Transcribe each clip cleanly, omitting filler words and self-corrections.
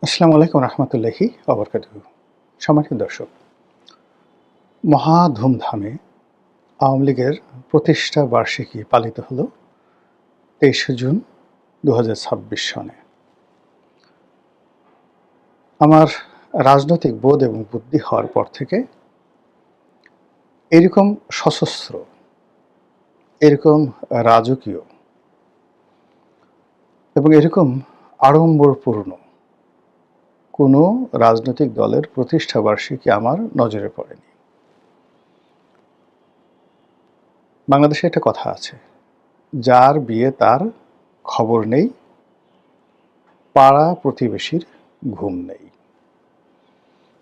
আসসালামু আলাইকুম রহমতুল্লাহি ওবরকাতুহু। সম্মানিত দর্শক, মহা ধুমধামে আওয়ামী লীগের প্রতিষ্ঠা বার্ষিকী পালিত হলো ২৩শে জুন ২০২৬ সনে। আমার রাজনৈতিক বোধ এবং বুদ্ধি হওয়ার পর থেকে এরকম সশস্ত্র, এরকম রাজকীয় এবং এরকম আড়ম্বরপূর্ণ কোনো রাজনৈতিক দলের প্রতিষ্ঠা বার্ষিকী আমার নজরে পড়েনি। বাংলাদেশে একটা কথা আছে, যার বিয়ে তার খবর নেই, পাড়া প্রতিবেশীর ঘুম নেই।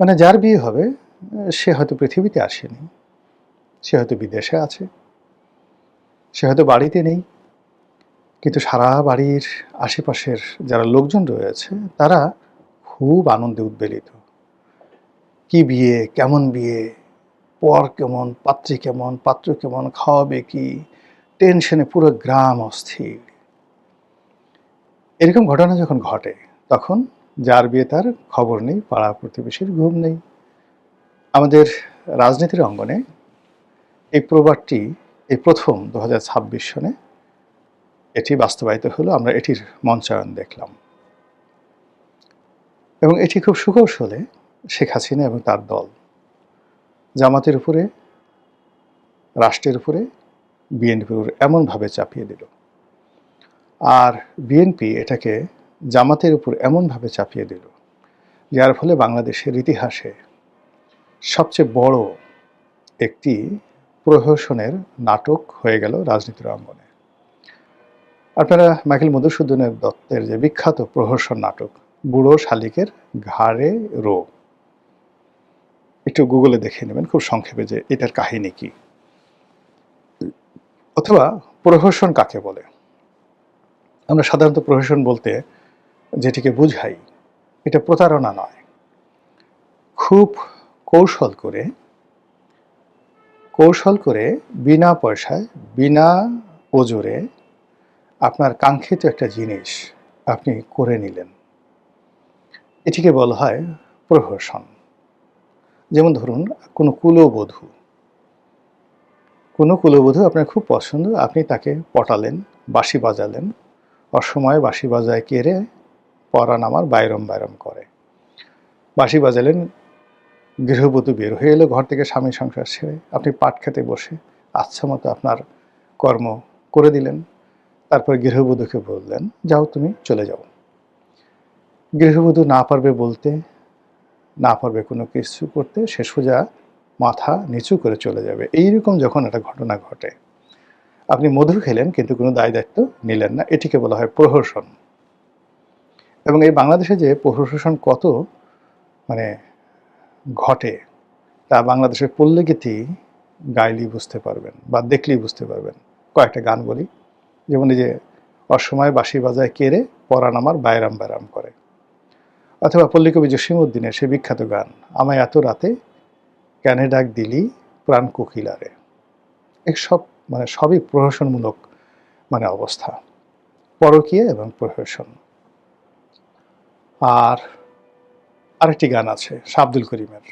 মানে যার বিয়ে হবে সে হয়তো পৃথিবীতে আসেনি, সে হয়তো বিদেশে আছে, সে হয়তো বাড়িতে নেই, কিন্তু সারা বাড়ির আশেপাশের যারা লোকজন রয়েছে তারা খুব আনন্দে উদ্বেলিত। কি বিয়ে, কেমন বিয়ে, পর কেমন, পাত্রী কেমন, পাত্র কেমন, খাওয়াবে কি, টেনশনে পুরো গ্রাম অস্থির। এরকম ঘটনা যখন ঘটে তখন যার বিয়ে তার খবর নেই, পাড়া প্রতিবেশীর ঘুম নেই। আমাদের রাজনীতির অঙ্গনে এই প্রবাদটি এই প্রথম ২০২৬ সনে এটি বাস্তবায়িত হলো। আমরা এটির মঞ্চায়ন দেখলাম এবং এটি খুব সুকৌশলে শেখ হাসিনা এবং তার দল জামাতের উপরে, রাষ্ট্রের উপরে, বিএনপির উপরে এমনভাবে চাপিয়ে দিল, আর বিএনপি এটাকে জামাতের উপর এমনভাবে চাপিয়ে দিল, যার ফলে বাংলাদেশের ইতিহাসে সবচেয়ে বড় একটি প্রহসনের নাটক হয়ে গেল রাজনীতির অঙ্গনে। আপনারা মাইকেল মধুসূদনের দত্তের যে বিখ্যাত প্রহসন নাটক বুড়ো শালিকের ঘাড়ে রো, একটু গুগলে দেখে নেবেন খুব সংক্ষেপে যে এটার কাহিনী কি, অথবা প্রহসন কাকে বলে। আমরা সাধারণত প্রহসন বলতে যেটিকে বুঝাই, এটা প্রতারণা নয়, খুব কৌশল করে বিনা পয়সায়, বিনা ওজরে আপনার কাঙ্ক্ষিত একটা জিনিস আপনি করে নিলেন, এটিকে বলা হয় প্রহসন। যেমন ধরুন, কোনো কুলবধূ আপনার খুব পছন্দ, আপনি তাকে পটালেন, বাঁশি বাজালেন, অসময়ে বাঁশি বাজায় কেড়ে পরাণ আমার বাইরম বাইরম করে। বাঁশি বাজালেন, গৃহবধূ বের হয়ে এলো ঘর থেকে স্বামী সংসার ছেড়ে, আপনি পাট খেতে বসে আচ্ছা মতো আপনার কর্ম করে দিলেন। তারপর গৃহবধূকে বললেন, যাও তুমি চলে যাও। গৃহবধূ না পারবে বলতে, না পারবে কোনো কিছু করতে, সে সোজা মাথা নিচু করে চলে যাবে। এইরকম যখন একটা ঘটনা ঘটে, আপনি মধু খেলেন কিন্তু কোনো দায় দায়িত্ব নিলেন না, এটিকে বলা হয় প্রহসন। এবং এই বাংলাদেশে যে প্রহসন কত মানে ঘটে তা বাংলাদেশের পল্লীগীতি গাইলেই বুঝতে পারবেন বা দেখলেই বুঝতে পারবেন। কয়েকটা গান বলি, যেমন এই যে অসময়ে বাঁশি বাজায় কেড়ে পরাণ আমার বাইরাম বাইরাম করে, অথবা পল্লীকবি জসীমউদ্দিনের সে বিখ্যাত গান আমায় এত রাতে ক্যানে ডাক দিলি প্রাণ কোকিলারে। এসব সবই প্রহসনমূলক অবস্থা, পরকীয়া এবং প্রহসন। আর আরেকটি গান আছে শাহ আব্দুল করিমের,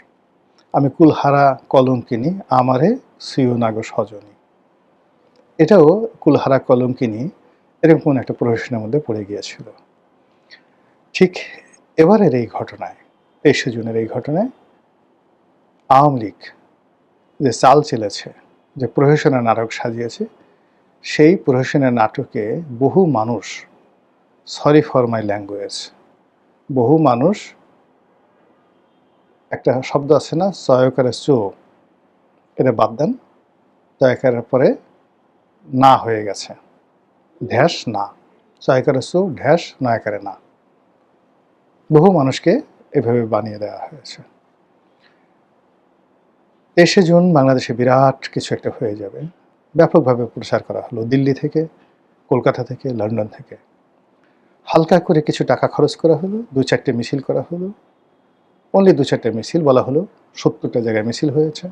আমি কুলহারা কলঙ্কিনী আমারে সিও নাগো সজনী। এটাও কুলহারা কলঙ্কিনী এরকম কোন একটা প্রহসনের মধ্যে পড়ে গিয়েছিল। ঠিক এবারের এই ঘটনায়, ২৩শে জুনের এই ঘটনায় আওয়ামী লীগ যে চাল চেলেছে, যে প্রহসনের নাটক সাজিয়েছে, সেই প্রহসনের নাটকে বহু মানুষ, সরি ফর মাই ল্যাঙ্গুয়েজ, বহু মানুষ, একটা শব্দ আছে না চয়কারে চো, এটা বাদ দেন, চয়কারের পরে না হয়ে গেছে, ঢ্যাস না, চয়কারে চো ঢ্যাস নয়কারে না, বহু মানুষকে এভাবে বানিয়ে দেওয়া হয়েছে। ২৩শে জুন বাংলাদেশে বিরাট কিছু একটা হয়ে যাবে, ব্যাপকভাবে প্রচার করা হলো দিল্লি থেকে, কলকাতা থেকে, লন্ডন থেকে। হালকা করে কিছু টাকা খরচ করা হলো, ২-৪টে মিছিল করা হলো, অনলি ২-৪টে মিছিল, বলা হলো ৭০টা জায়গায় মিছিল হয়েছে।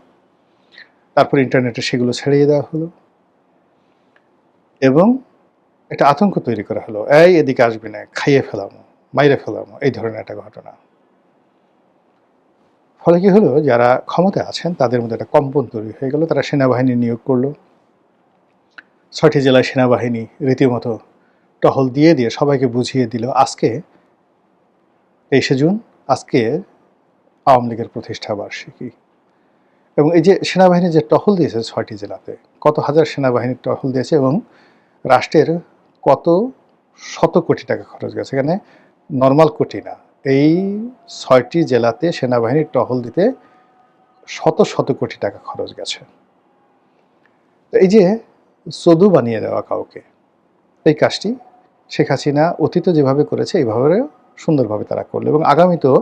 তারপর ইন্টারনেটে সেগুলো ছড়িয়ে দেওয়া হলো এবং একটা আতঙ্ক তৈরি করা হলো, এই এদিকে আসবি না, খাইয়ে ফেলামো, মাইরে ফেলাম, এই ধরনের একটা ঘটনা। ফলে কি হলো, যারা ক্ষমতায় আছেন তাদের মধ্যে একটা কম্পন তৈরি হয়ে গেল। তারা সেনাবাহিনী নিয়োগ করলো। ৬টি জেলায় সেনাবাহিনী রীতিমতো টহল দিয়ে দিয়ে সবাইকে বুঝিয়ে দিল আজকে ২৩শে জুন, আজকে আওয়ামী লীগের প্রতিষ্ঠা বার্ষিকী। এবং এই যে সেনাবাহিনী যে টহল দিয়েছে ৬টি জেলাতে, কত হাজার সেনাবাহিনী টহল দিয়েছে এবং রাষ্ট্রের কত শত কোটি টাকা খরচ গেছে। এখানে নর্মাল কোটি না, এই ৬টি জেলাতে সেনাবাহিনীর টহল দিতে শত শত কোটি টাকা খরচ গেছে। এই যে চদু বানিয়ে দেওয়া কাউকে, এই কাজটি শেখ হাসিনা অতীতে যেভাবে করেছে এইভাবে সুন্দরভাবে তারা করলো। এবং আগামীতেও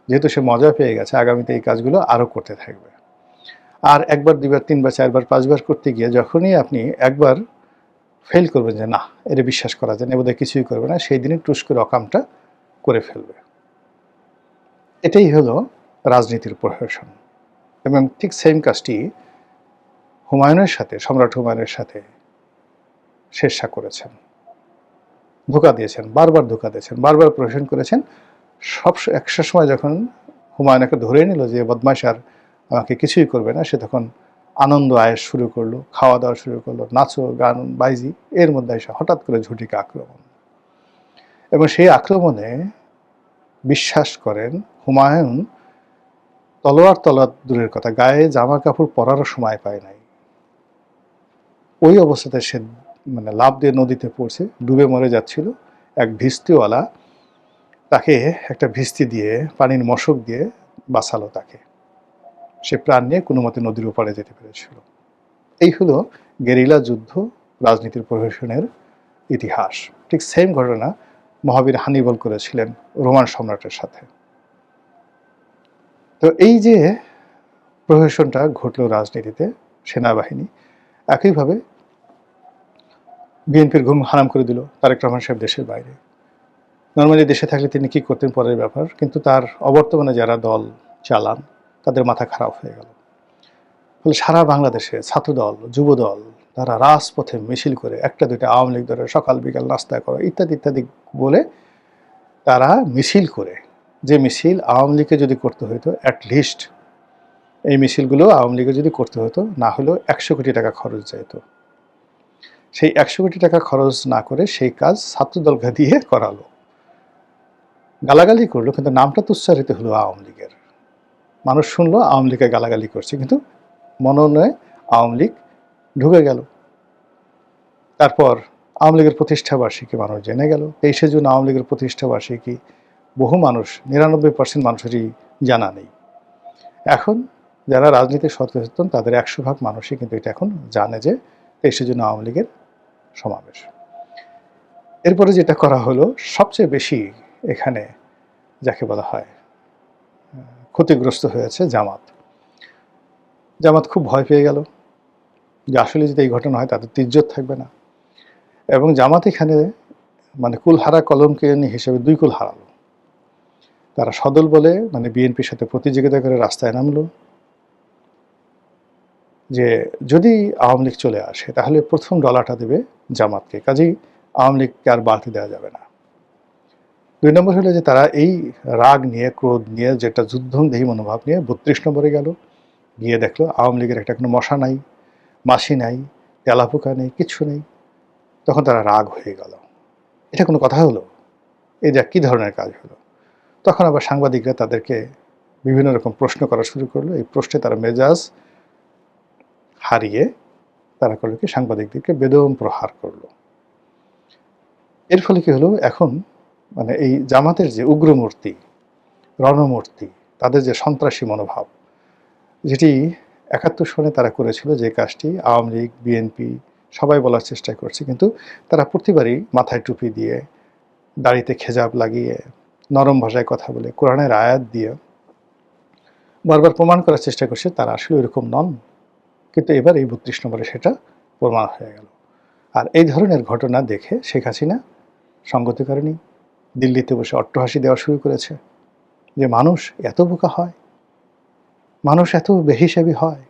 যেহেতু সে মজা পেয়ে গেছে, আগামীতে এই কাজগুলো আরও করতে থাকবে। আর একবার, দুইবার, তিনবার, চারবার, পাঁচবার করতে গিয়ে যখনই আপনি একবার ফেল করবেন যে না, এটা বিশ্বাস করা যায় না, বোধহয় কিছুই করবে না, সেই দিনই টুস করে অকামটা করে ফেলবে। এটাই হলো রাজনীতির প্রহসন। এবং ঠিক সেম কাজটি হুমায়ুনের সাথে, সম্রাট হুমায়ুনের সাথে শেরশাহ করেছেন। ধোঁকা দিয়েছেন, বারবার ধোঁকা দিয়েছেন, বারবার প্রহসন করেছেন। একটা সময় যখন হুমায়ুনকে ধরে নিল যে বদমাশ আর আমাকে কিছুই করবে না, সে তখন আনন্দ আয়েস শুরু করলো, খাওয়া দাওয়া শুরু করলো, নাচো গান বাইজি, এর মধ্যে এসে হঠাৎ করে ঝটিকা আক্রমণ। এবং সেই আক্রমণে বিশ্বাস করেন হুমায়ুন তলোয়ার দূরের কথা, গায়ে জামা কাপড় পরারও সময় পায় নাই। ওই অবস্থাতে সে লাফ দিয়ে নদীতে পড়ছে, ডুবে মরে যাচ্ছিল। এক ভিস্তিওয়ালা তাকে একটা ভিস্তি দিয়ে, পানির মশক দিয়ে বাঁচালো তাকে। সে প্রাণ নিয়ে কোনো মতে নদীর ওপারে যেতে পেরেছিল। এই হলো গেরিলা যুদ্ধ, রাজনীতির প্রহসনের ইতিহাস। ঠিক সেম ঘটনা মহাবীর হানিবল করেছিলেন রোমান সম্রাটের সাথে। তো এই যে প্রহসনটা ঘটল রাজনীতিতে, সেনাবাহিনী একইভাবে বিএনপির ঘুম হারাম করে দিল। তারেক রহমান সাহেব দেশের বাইরে, নর্মালি দেশে থাকলে তিনি কি করতেন পরের ব্যাপার, কিন্তু তার অবর্তমানে যারা দল চালান তাদের মাথা খারাপ হয়ে গেল। ফলে সারা বাংলাদেশে ছাত্রদল, যুবদল তারা রাজপথে মিছিল করে, একটা দুইটা আওয়ামী লীগ ধরে সকাল বিকাল নাস্তা করা ইত্যাদি ইত্যাদি বলে তারা মিছিল করে, যে মিছিল আওয়ামী লীগকে যদি করতে হতো, অ্যাটলিস্ট এই মিছিলগুলো আওয়ামী লীগের যদি করতে হতো, না হলেও ১০০ কোটি টাকা খরচ যেত, সেই ১০০ কোটি টাকা খরচ না করে সেই কাজ ছাত্রদলকে দিয়ে করালো। গালাগালি করলো, কিন্তু নামটা তো উচ্চারিত হলো আওয়ামী লীগের। মানুষ শুনলো আওয়ামী লীগকে গালাগালি করছে, কিন্তু মনোনয়ে আওয়ামী লীগ ঢুকে গেল। তারপর আওয়ামী লীগের প্রতিষ্ঠা বার্ষিকী মানুষ জেনে গেল। ২৩শে জুন আওয়ামী লীগের প্রতিষ্ঠা বার্ষিকী বহু মানুষ, ৯৯% মানুষেরই জানা নেই। এখন যারা রাজনীতি সচেতন তাদের ১০০% মানুষই কিন্তু এটা এখন জানে যে ২৩শে জুন আওয়ামী লীগের সমাবেশ। এরপরে যেটা করা হলো, সবচেয়ে বেশি এখানে যাকে বলা হয় ক্ষতিগ্রস্ত হয়েছে জামাত। জামাত খুব ভয় পেয়ে গেল যে আসলে যদি এই ঘটনা হয় তাদের তো ইজ্জত থাকবে না। এবং জামাত এখানে কুলহারা কলমকানী হিসেবে ২ কুল হারালো। তারা সদল বলে বিএনপির সাথে প্রতিযোগিতা করে রাস্তায় নামলো যে যদি আওয়ামী লীগ চলে আসে তাহলে প্রথম ডলারটা দেবে জামাতকে, কাজেই আওয়ামী লীগকে আর বাড়তে দেওয়া যাবে না। ২ নম্বর হলো যে তারা এই রাগ নিয়ে, ক্রোধ নিয়ে, যেটা যুদ্ধংদেহী মনোভাব নিয়ে ৩২ নম্বরে গেল, গিয়ে দেখলো আওয়ামী লীগের একটা কোনো মশা নাই, মাসি নাই, তেলাপোকা নেই, কিচ্ছু নেই। তখন তারা রাগ হয়ে গেল। এটা কোনো কথা হলো? এটা কী ধরনের কাজ হলো? তখন আবার সাংবাদিকরা তাদেরকে বিভিন্ন রকম প্রশ্ন করা শুরু করলো। এই প্রশ্নে তারা মেজাজ হারিয়ে তারা করলো কি, সাংবাদিকদেরকে বেদম প্রহার করলো। এর ফলে কি হলো, এখন এই জামাতের যে উগ্রমূর্তি, রণমূর্তি, তাদের যে সন্ত্রাসী মনোভাব, যেটি ৭১ সনে তারা করেছিল, যে কাজটি আওয়ামী লীগ, বিএনপি সবাই বলার চেষ্টা করছে, কিন্তু তারা প্রতিবারই মাথায় টুপি দিয়ে, দাড়িতে খেজাব লাগিয়ে, নরম ভাষায় কথা বলে, কোরআনের আয়াত দিয়ে বারবার প্রমাণ করার চেষ্টা করছে তারা আসলে এরকম নন। কিন্তু এবার এই ৩২ নম্বরে সেটা প্রমাণ হয়ে গেল। আর এই ধরনের ঘটনা দেখে শেখ হাসিনা সঙ্গতি করেনি, দিল্লিতে বসে অট্টহাসি দেওয়া শুরু করেছে যে মানুষ এত বোকা হয়, মানুষ এত বেহিসাবি হয়,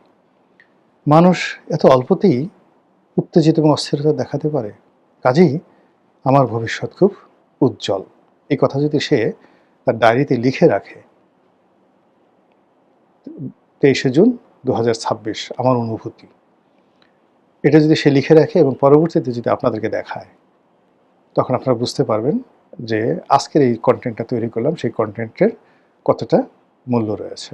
মানুষ এত অল্পতেই উত্তেজিত এবং অস্থিরতা দেখাতে পারে, কাজেই আমার ভবিষ্যৎ খুব উজ্জ্বল। এই কথা যদি সে তার ডায়েরিতে লিখে রাখে, 23শে জুন 2026 আমার অনুভূতি, এটা যদি সে লিখে রাখে এবং পরবর্তীতে যদি আপনাদেরকে দেখায়, তখন আপনারা বুঝতে পারবেন যে আজকের এই কন্টেন্টটা তৈরি করলাম, সেই কন্টেন্টের কতটা মূল্য রয়েছে।